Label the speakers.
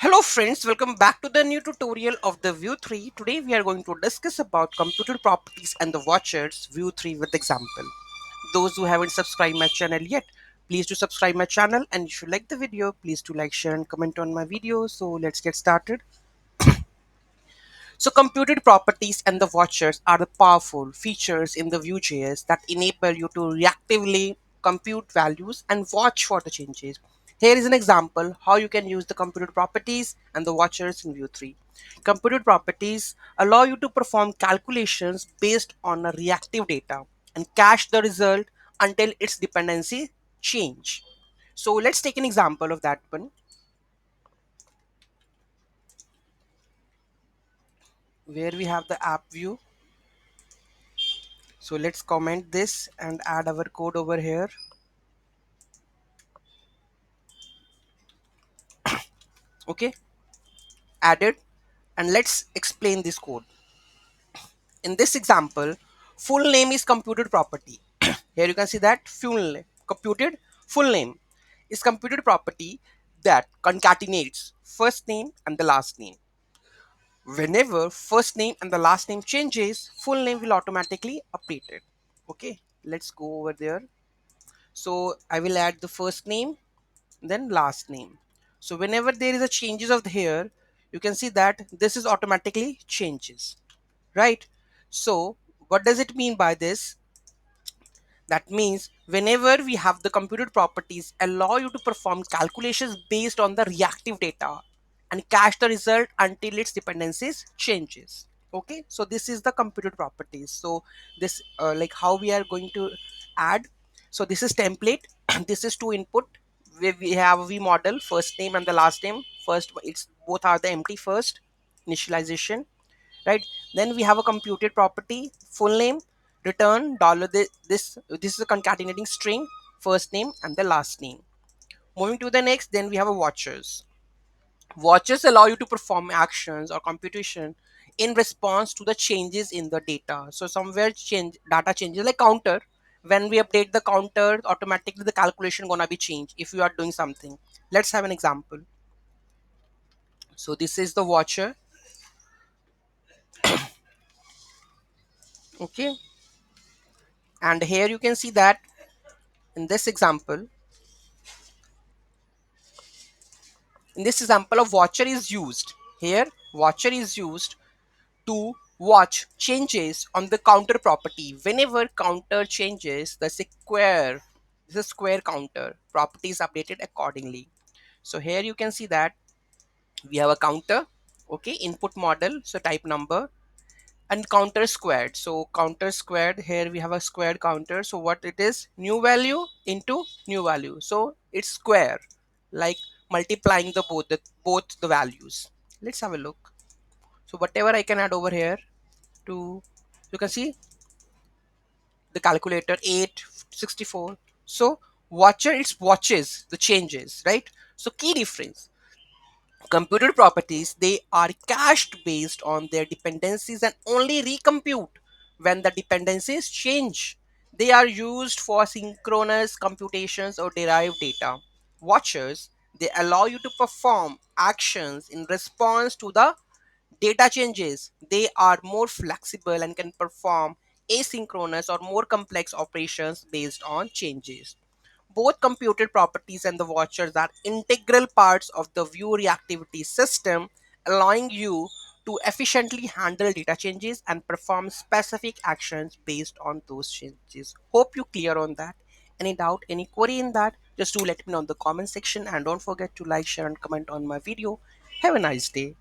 Speaker 1: Hello friends, welcome back to the new tutorial of the Vue 3. Today we are going to discuss about computer properties and the watchers Vue 3 with example. Those who haven't subscribed my channel yet, please do subscribe my channel, and if you like the video, please do like, share and comment on my video. So let's get started. So computed properties and the watchers are the powerful features in the Vue.js that enable you to reactively compute values and watch for the changes. Here is an example how you can use the computed properties and the watchers in Vue 3. Computed properties allow you to perform calculations based on a reactive data and cache the result until its dependency change. So let's take an example of that one where we have the app view. So let's comment this and add our code over here. Okay, added, and let's explain this code. In this example, full name is computed property. Here you can see that computed full name is computed property that concatenates first name and the last name. Whenever first name and the last name changes, full name will automatically update it. Okay, let's go over there. So I will add the first name, then last name. So whenever there is a changes of the here, you can see that this is automatically changes, right? So what does it mean by this? That means whenever we have the computed properties allow you to perform calculations based on the reactive data and cache the result until its dependencies changes. Okay, so this is the computed properties. So this like how we are going to add. So this is template. This is to input where we have a v model first name and the last name. First it's both are the empty first initialization, right? Then we have a computed property full name return dollar this is a concatenating string first name and the last name. Moving to the next, then we have a watchers allow you to perform actions or computation in response to the changes in the data. So somewhere change data changes like counter, when we update the counter automatically the calculation gonna be changed if you are doing something. Let's have an example. So this is the watcher. Okay, and here you can see that in this example, of watcher is used here. Watcher is used to watch changes on the counter property. Whenever counter changes, the square counter property is updated accordingly. So here you can see that we have a counter. Okay, input model, so type number, and counter squared. So counter squared, here we have a squared counter. So what it is, new value into new value, so it's square, like multiplying both the values. Let's have a look. So whatever I can add over here to, you can see the calculator 864. So watcher, it's watches the changes, right? So key difference, computed properties, they are cached based on their dependencies and only recompute when the dependencies change. They are used for synchronous computations or derived data. Watchers, they allow you to perform actions in response to the data changes. They are more flexible and can perform asynchronous or more complex operations based on changes. Both computed properties and the watchers are integral parts of the Vue reactivity system, allowing you to efficiently handle data changes and perform specific actions based on those changes. Hope you clear on that. Any doubt, any query in that, just do let me know in the comment section, and don't forget to like, share and comment on my video. Have a nice day.